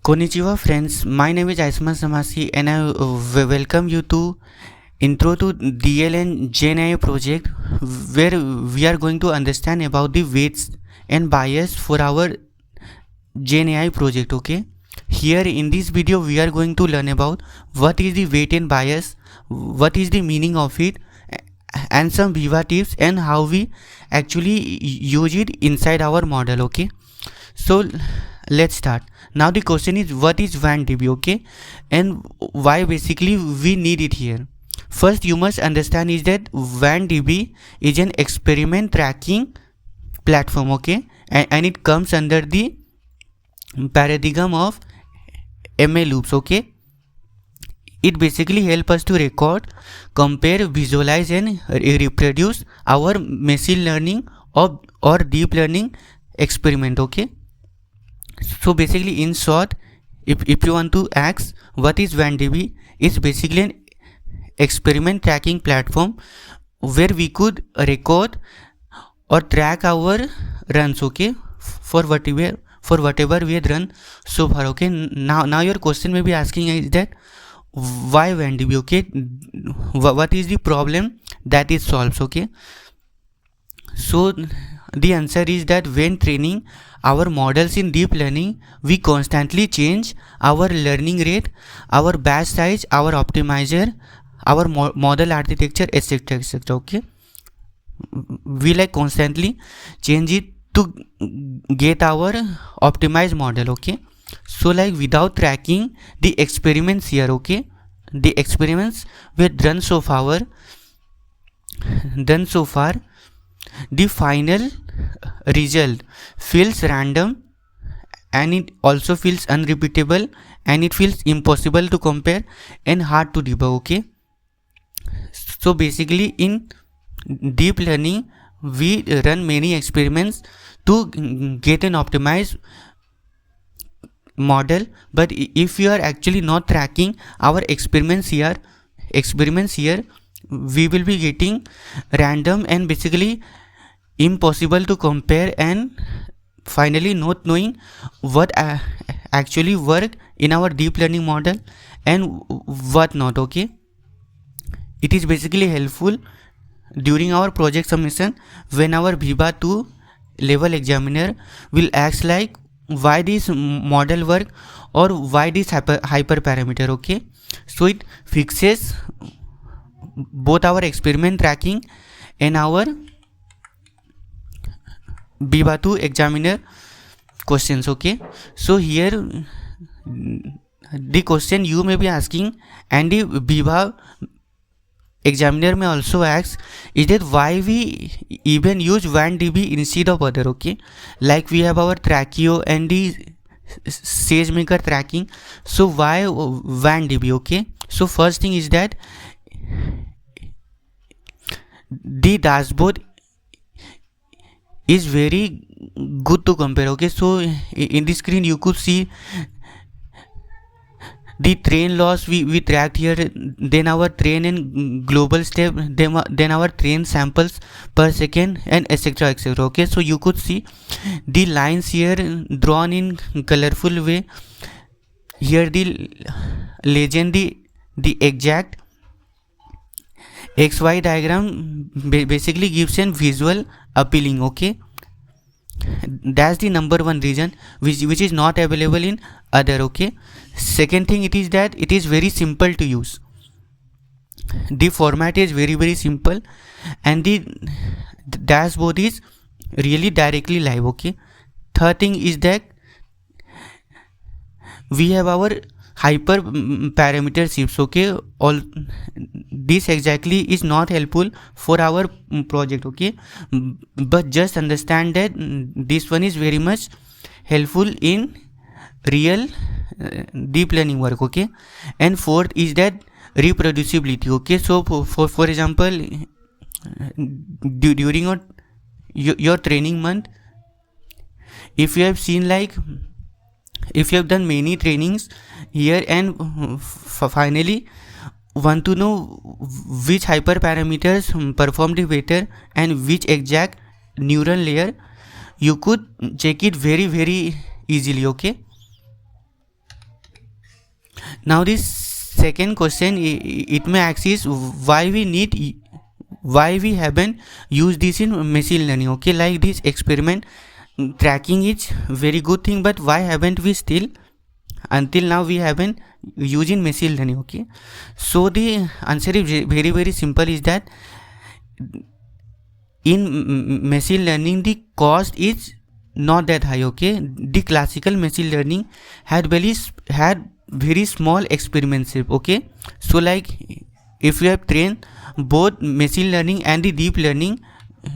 Konnichiwa friends, my name is Aisman Samasi and I welcome you to Intro to DL and GenAI project, where we are going to understand about the weights and bias for our GenAI project. Okay, here in this video we are going to learn about what is the weight and bias, what is the meaning of it, and some Viva tips and how we actually use it inside our model. Okay, so let's start. Now the question is, what is WAN-DB? Okay, and why basically we need it here. First you must understand is that WAN-DB is an experiment tracking platform. Okay, and it comes under the paradigm of ML loops. Okay, it basically helps us to record, compare, visualize and reproduce our machine learning or deep learning experiment. Okay, so basically in short, if you want to ask what is WAN-DB, it's basically an experiment tracking platform where we could record or track our runs. Okay, for whatever we had run so far. Okay, now your question may be asking is that why WAN-DB? Okay, what is the problem that it solves? Okay, so the answer is that when training our models in deep learning, we constantly change our learning rate, our batch size, our optimizer, our model architecture, etc, etc. Okay, we constantly change it to get our optimized model. Okay, so without tracking the experiments here, okay, the experiments we done so far, the final result feels random and it also feels unrepeatable and it feels impossible to compare and hard to debug. Okay, so basically in deep learning we run many experiments to get an optimized model, but if you are actually not tracking our experiments here, we will be getting random and basically impossible to compare and finally not knowing what actually work in our deep learning model and what not. Okay, it is basically helpful during our project submission when our Viva 2 level examiner will ask like why this model work or why this hyperparameter. Okay, so it fixes both our experiment tracking and our Viva 2 examiner questions. Okay, so here the question you may be asking and the Viva examiner may also ask is that why we even use WAN-DB instead of other. Okay, like we have our Trackeo and the SageMaker tracking, so why WAN-DB? Okay, so first thing is that the dashboard is very good to compare. Okay, so in the screen you could see the train loss we tracked here, then our train and global step, then our train samples per second and etc etc. Okay, so you could see the lines here drawn in colorful way. Here the legend, the exact XY diagram basically gives an visual appealing. Okay, that's the number one reason which is not available in other. Okay, second thing it is that it is very simple to use. The format is very simple and the dashboard is really directly live. Okay, third thing is that we have our hyper parameter shifts. Okay, all this exactly is not helpful for our project. Okay, but just understand that this one is very much helpful in real deep learning work. Okay, and fourth is that reproducibility. Okay, so for example during your training month, if you have seen if you have done many trainings here and finally want to know which hyperparameters performed better and which exact neural layer, you could check it very easily. Okay, Now this second question, it may ask is why we haven't used this in machine learning. Okay, like this experiment tracking is very good thing, but why haven't we still until now we haven't used in machine learning. Okay, so the answer is very very simple, is that in machine learning the cost is not that high. Okay, the classical machine learning had very small experiments. Okay, so like if you have trained both machine learning and the deep learning,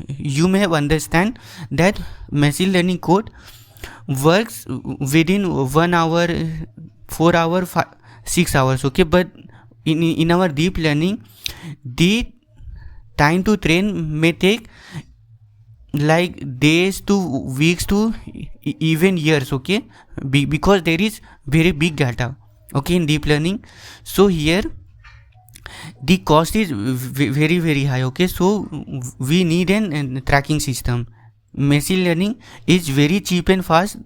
you may have understand that machine learning code works within 1 hour, 4 hour, 6 hours. Okay, but in our deep learning the time to train may take like days to weeks to even years. Okay, because there is very big data. Okay, in deep learning, so here the cost is very very high. Okay, so we need an tracking system. Machine learning is very cheap and fast,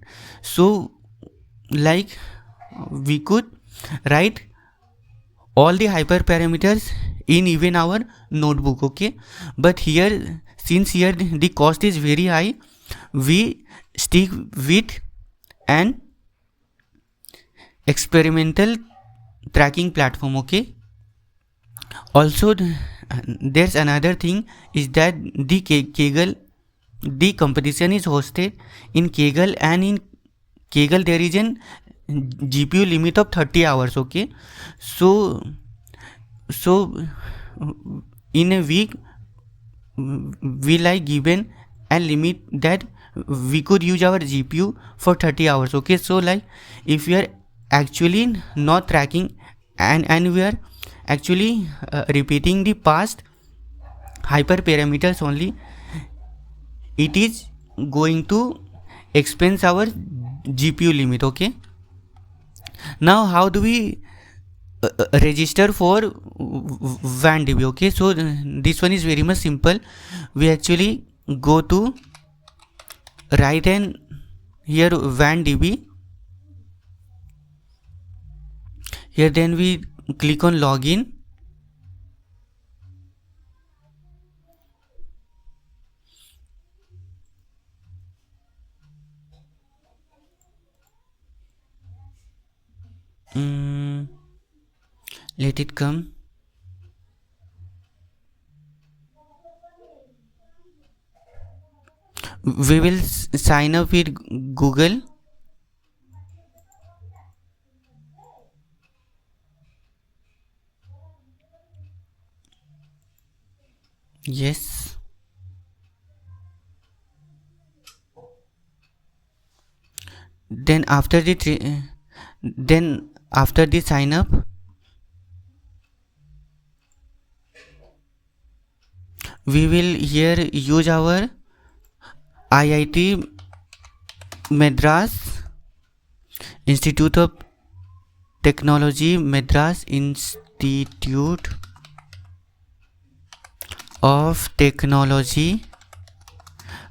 so like we could write all the hyperparameters in even our notebook. Okay, but here since here the cost is very high, we stick with an experimental tracking platform. Okay, also there's another thing, is that the Kaggle, the competition is hosted in Kaggle, and in Kaggle there is an GPU limit of 30 hours. Okay, so in a week we like given a limit that we could use our GPU for 30 hours. Okay, so like if we are actually not tracking and we are actually repeating the past hyperparameters only, it is going to expense our GPU limit. Okay, now how do we register for WAN-DB? Okay, so this one is very much simple. We actually go to write and here WAN-DB. Here then we click on login. Let it come. We will sign up with Google. Yes. Then after the sign up, we will here use our IIT Madras Institute of Technology, Madras Institute of Technology,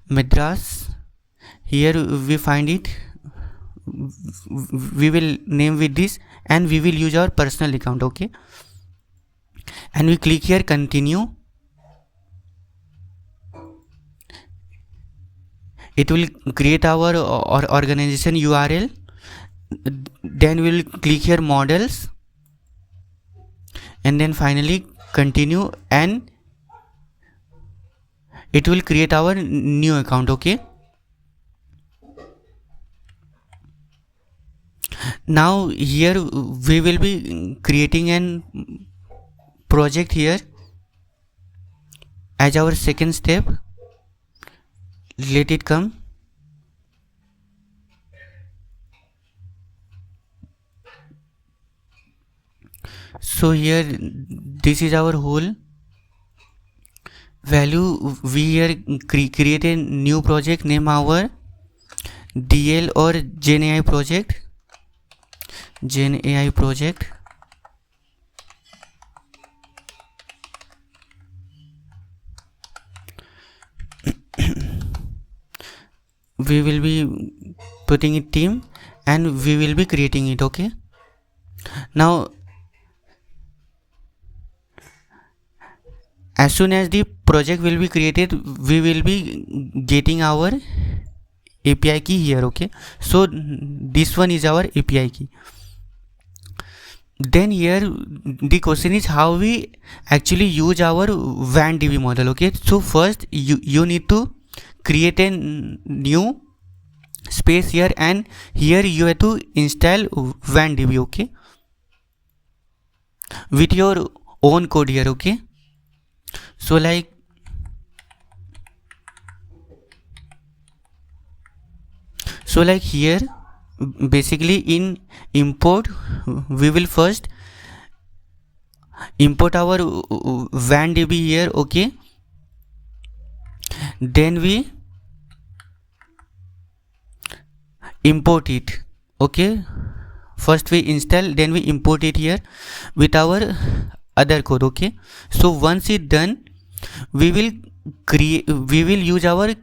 Madras. Here we find it, we will name with this, and we will use our personal account. Okay, and we click here continue. It will create our organization URL. Then we will click here models, and then finally continue, and it will create our new account. Okay, now here we will be creating an project here as our second step. Let it come. So here this is our whole value. We here create a new project, name our DL or GenAI project. GenAI project. We will be putting it team, and we will be creating it. Okay, Now, as soon as the project will be created, we will be getting our API key here. Okay, so this one is our API key. Then here the question is how we actually use our WAN-DB model. Okay, so first you need to create a new space here, and here you have to install WAN-DB. Okay, with your own code here. Okay, so like here basically in import we will first import our WAN-DB here. Okay, then we import it. Okay, first we install, then we import it here with our other code. Okay, so once it done, we will use our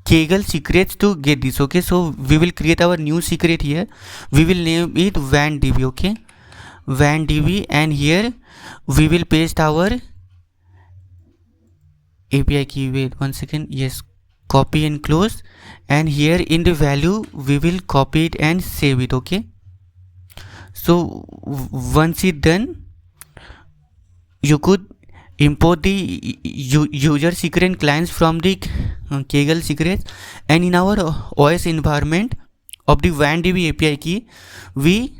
Kaggle secrets to get this. Okay, so we will create our new secret here. We will name it WAN-DB. Okay, WAN-DB, and here we will paste our API key. Wait 1 second. Yes, copy and close, and here in the value we will copy it and save it. Okay, so once it done, you could import the user secret clients from the Kaggle secrets, and in our OS environment of the WAN-DB API key we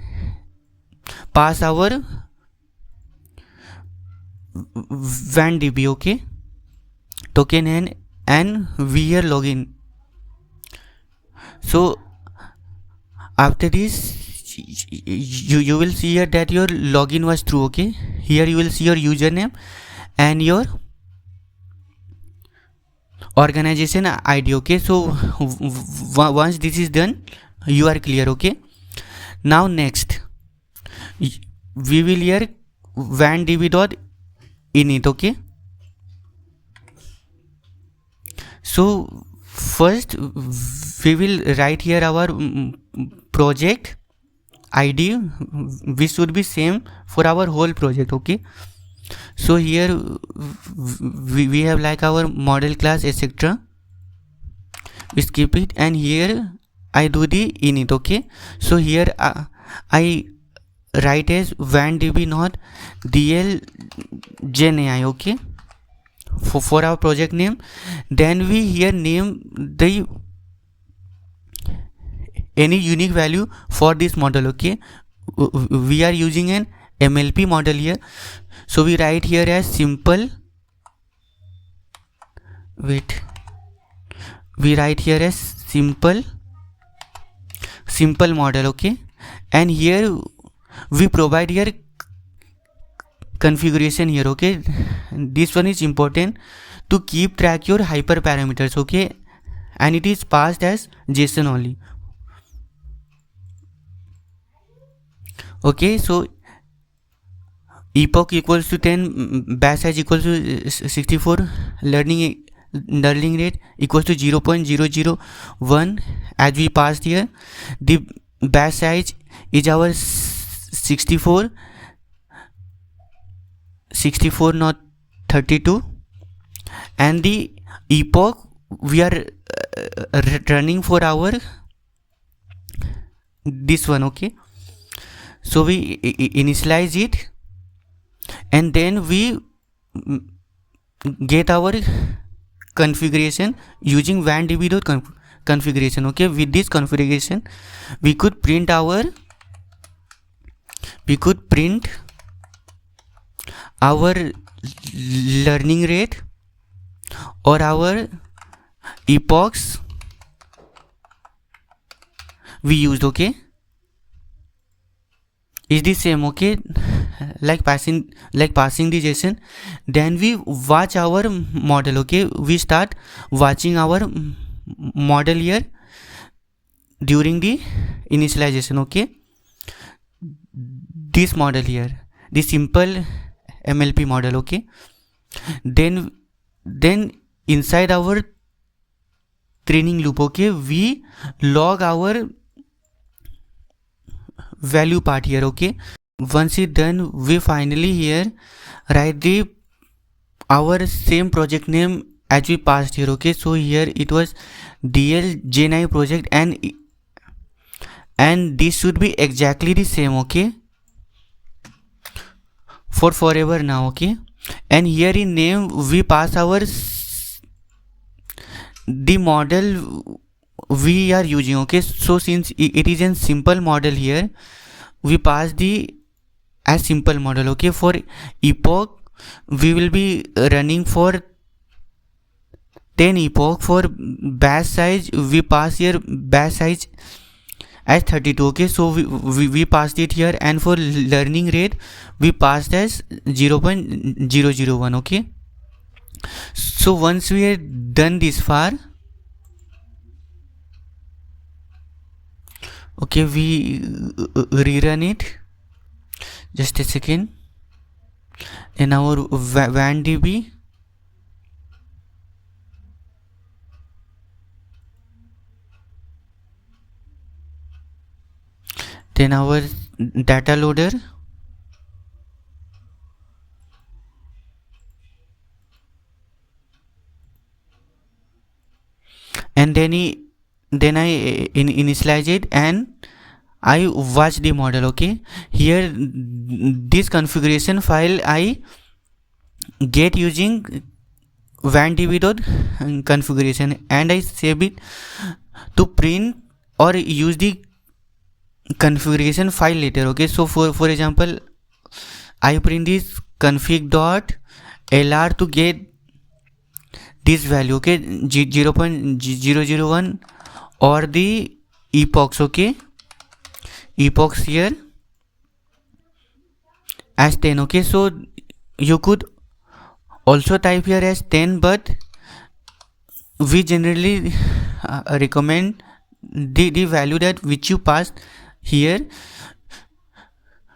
pass our WAN-DB. Okay, token and we here login. So after this you will see here that your login was true. Okay, here you will see your username and your organization ID. Okay, so once this is done, you are clear. Okay, now next we will here WAN-DB.init. Okay, so first we will write here our project ID, which should be same for our whole project. Okay, so here we have like our model class etc. We skip it, and here I do the init. Okay, so here I write as WAN-DB not DL GenAI. Okay, for our project name. Then we here name the any unique value for this model. Okay, we are using an MLP model here, so we write here as simple. Wait, we write here as simple model. Okay, and here we provide here configuration here. Okay, this one is important to keep track your hyperparameters. Okay, and it is passed as JSON only. Okay, so epoch equals to 10, batch size equals to 64, learning rate equals to 0.001 as we passed here. The batch size is our 64 not 32, and the epoch we are running for our this one. Okay, so we initialize it, and then we get our configuration using WAN-DB.configuration. Okay, with this configuration we could print our learning rate or our epochs we used. Okay, is the same. Okay, like passing the JSON. Then we watch our model. Okay, we start watching our model here during the initialization. Okay, this model here, the simple MLP model. Okay, then inside our training loop, okay, we log our value part here. Okay, once it done, we finally here write the our same project name as we passed here. Okay, so here it was DL Gen project, and this should be exactly the same. Okay, for forever now. Okay, and here in name we pass our the model we are using. Okay, so since it is a simple model here, we pass the as simple model. Okay, for epoch we will be running for 10 epoch. For batch size we pass here batch size as 32. Okay, so we passed it here, and for learning rate we passed as 0.001. Okay, so once we are done this far, okay, we rerun it. Just a second. In our WAN-DB, then our data loader, and then I initialize it and I watch the model. Okay, here this configuration file I get using WAN-DB.configuration, and I save it to print or use the configuration file later. Okay, so for example, I print this config.lr to get this value. Okay, 0.001 or the epochs. Okay, epochs here as 10. Okay, so you could also type here as 10, but we generally recommend the value that which you passed here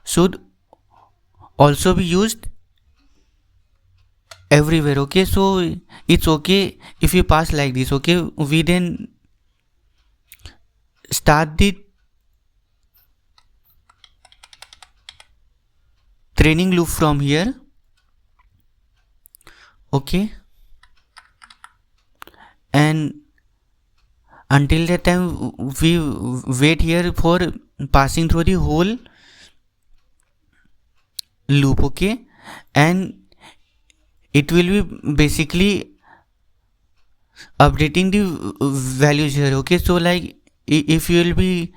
should also be used everywhere. Okay, so it's okay if you pass like this. Okay, we then start the training loop from here. Okay, and until that time we wait here for passing through the whole loop. Okay, and it will be basically updating the values here. Okay, so like if you will be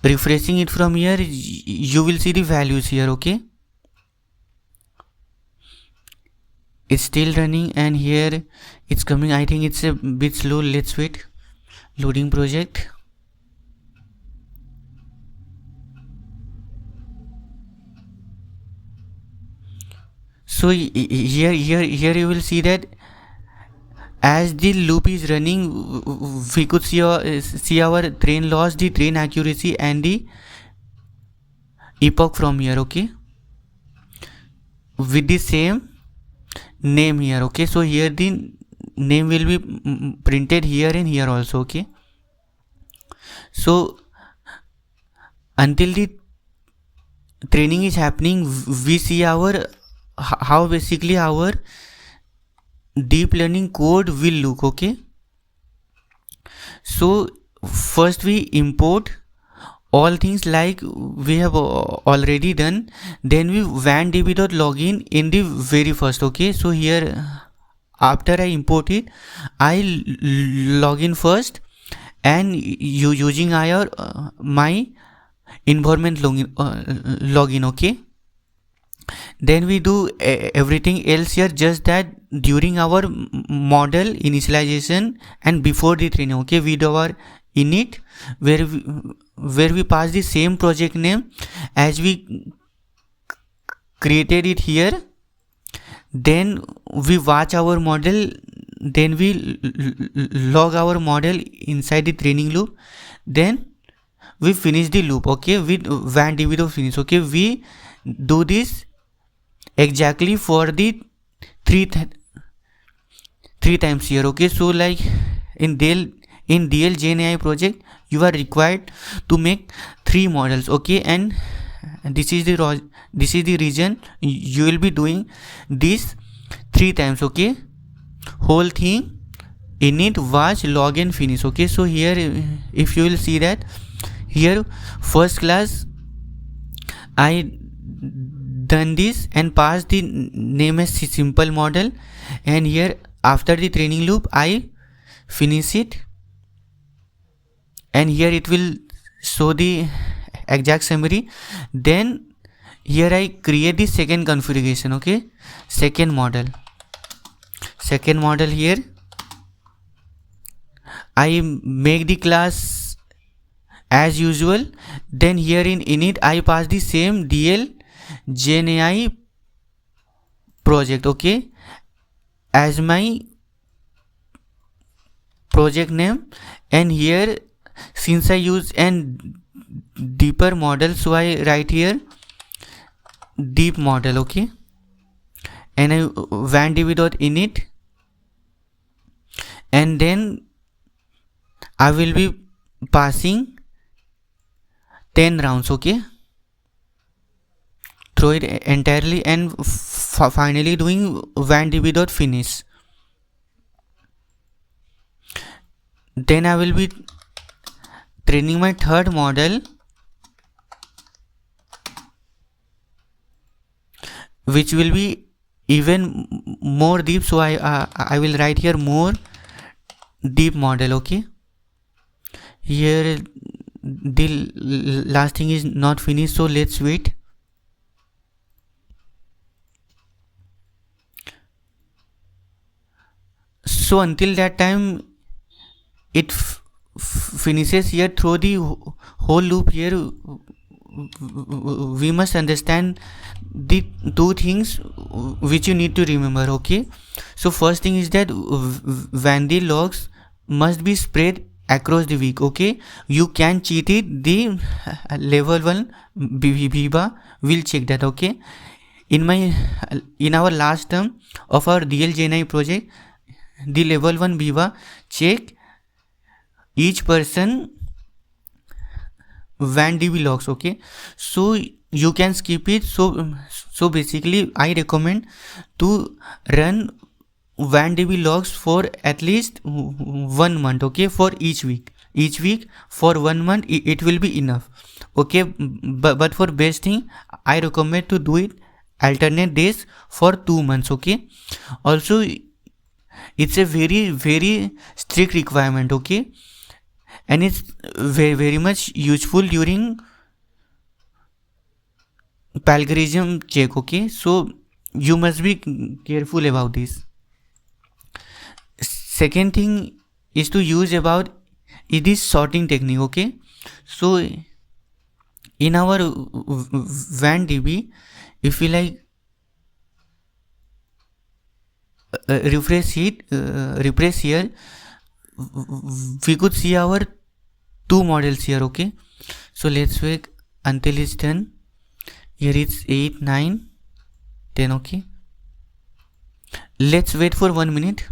refreshing it from here, you will see the values here. Okay, it's still running, and here it's coming. I think it's a bit slow. Let's wait. Loading project. So here you will see that as the loop is running, we could see our train loss, the train accuracy, and the epoch from here. Okay, with the same name here. Okay, so here the name will be printed here and here also. Okay, so until the training is happening, we see our how basically our deep learning code will look. Okay, so first we import all things like we have already done, then we WAN-DB.login in the very first. Okay, so here after I import it, I log in first, and using my environment login. Okay, then we do everything else here, just that during our model initialization and before the training. Okay, we do our init where we pass the same project name as we created it here, then we watch our model, then we log our model inside the training loop, then we finish the loop. Okay, with WAN-DB to finish. Okay, we do this exactly for the three times here. Okay, so like in DL Gen AI project, you are required to make 3 models, okay, and this is the reason you will be doing this 3 times, okay, whole thing init, watch, log and finish, okay. So here if you will see that here first class I done this and passed the name as simple model, and here after the training loop I finish it, and here it will show the exact summary. Then here I create the second configuration, okay, second model here I make the class as usual. Then here in init I pass the same DL GenAI project, okay, as my project name. And here since I use an deeper model, so I write here deep model, okay, and I vandb.init, and then I will be passing 10 rounds, okay, through it entirely, and finally doing vandb.finish. Then I will be training my third model, which will be even more deep, so I will write here more deep model, okay. Here the last thing is not finished, so let's wait. So until that time it finishes. Here through the whole loop here we must understand the 2 things which you need to remember, okay. So first thing is that when the logs must be spread across the week, okay. You can cheat it, the level 1 Viva will check that, okay. In our last term of our DL GenAI project, the level 1 Viva check each person vandb logs, okay. So you can skip it. So basically I recommend to run vandb logs for at least 1 month, okay, for each week for 1 month it will be enough, okay. But for best thing I recommend to do it alternate days for 2 months, okay. Also it's a very very strict requirement, okay, and it's very much useful during plagiarism check, okay. So you must be careful about this. Second thing is to use about it is sorting technique, okay. So in our vandb, if we like refresh here, we could see our 2 models here, okay. So let's wait until it's done. Here it's 8, 9, 10, okay. Let's wait for 1 minute.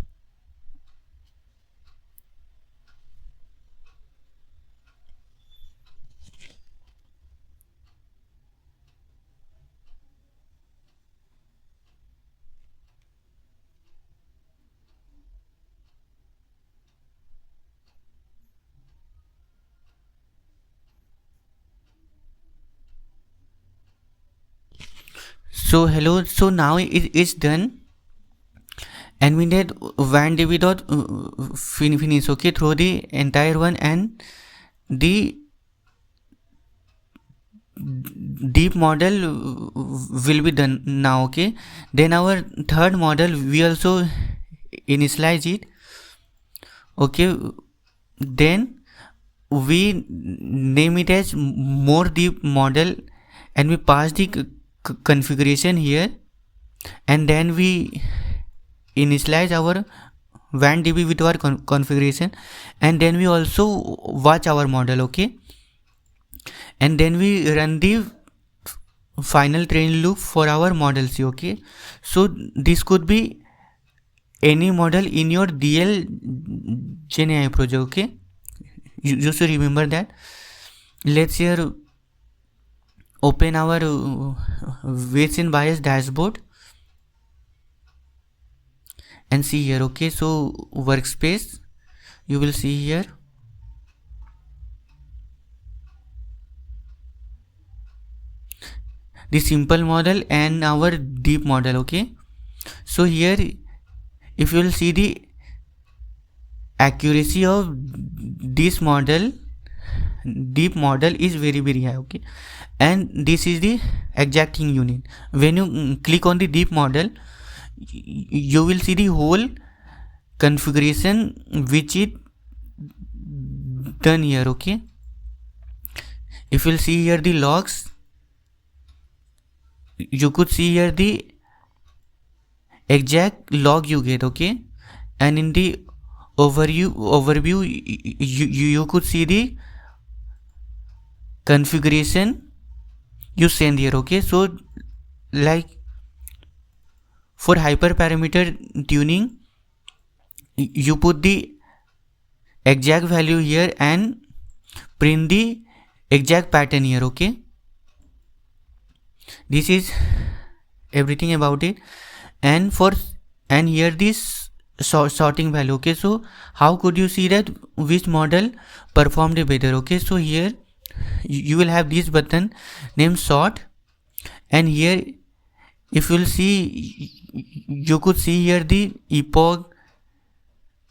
So hello, so now it is done, and we did vandb.finish, okay, through the entire one, and the deep model will be done now, okay. Then our third model we also initialize it, okay. Then we name it as more deep model, and we pass the configuration here, and then we initialize our vandb with our configuration, and then we also watch our model, okay. And then we run the final training loop for our model C, okay. So this could be any model in your DL GenAI project, okay. You should remember that. Let's here open our weights in bias dashboard and see here. Okay, so workspace, you will see here the simple model and our deep model. Okay, so here if you will see the accuracy of this model, deep model is very high. Okay, and this is the exacting unit. When you click on the deep model, you will see the whole configuration which is done here. Okay, if you'll see here the logs, you could see here the exact log you get. Okay, and in the overview you could see the configuration you send here. Okay, so like for hyperparameter tuning, you put the exact value here and print the exact pattern here. Okay, this is everything about it. And here this sorting value. Okay, so how could you see that which model performed better? Okay, so here you will have this button named sort, and here if you will see, you could see here the epoch,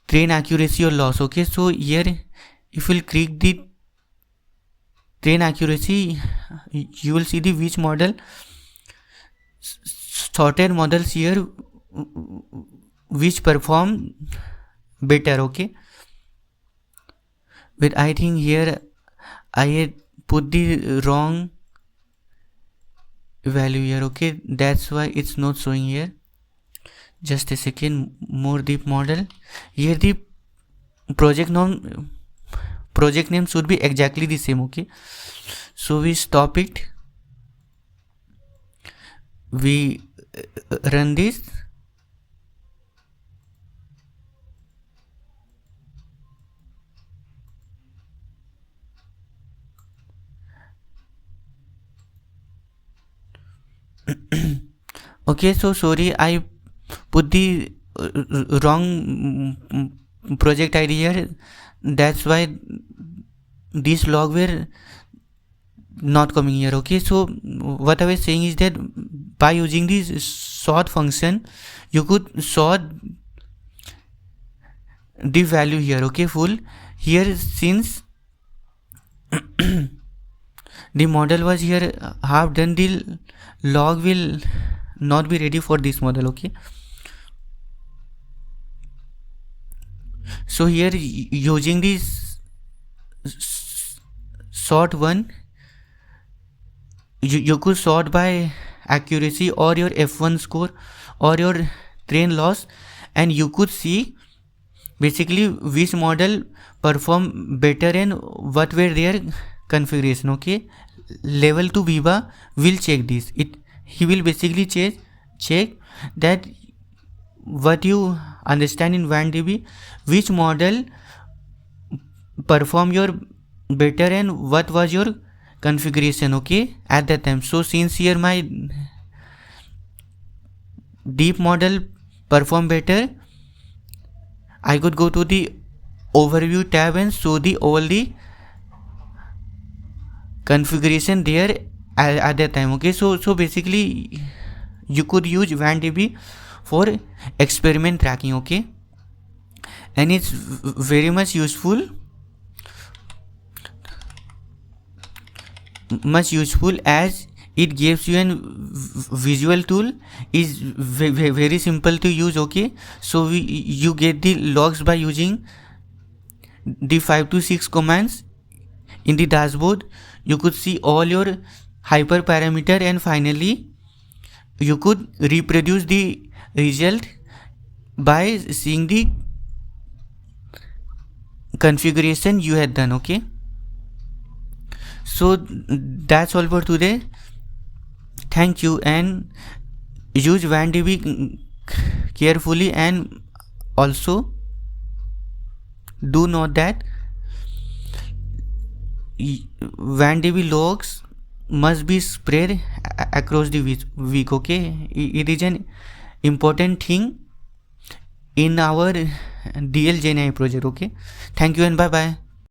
train accuracy or loss. Okay, so here if you will click the train accuracy, you will see the which model, sorted models here which perform better. Okay, but I think here I had put the wrong value here. Okay, that's why it's not showing here. Just a second. More deep model. Here the project name should be exactly the same. Okay, so we stop it, we run this. Okay, so sorry, I put the wrong project ID here. That's why these log were not coming here. Okay, so what I was saying is that by using this sort function, you could sort the value here. Okay, full here, since the model was here half done, the log will not be ready for this model. Okay, so here using this sort one, you could sort by accuracy or your F1 score or your train loss, and you could see basically which model perform better and what were their configuration. Okay, level 2 Viva will check this. He will basically check that what you understand in WAN-DB, which model perform your better and what was your configuration. Okay, at that time. So since here my deep model perform better, I could go to the overview tab and show all the configuration there at that time. Okay, so basically you could use WAN-DB for experiment tracking. Okay, and it's very much useful, as it gives you a visual tool, is very simple to use. Okay, so you get the logs by using the 5 to 6 commands in the dashboard. You could see all your hyperparameter, and finally you could reproduce the result by seeing the configuration you had done. Okay, so that's all for today. Thank you, and use WAN-DB carefully, and also do note that WAN-DB logs must be spread across the week. Okay, it is an important thing in our DL JNI project. Okay, thank you and bye bye.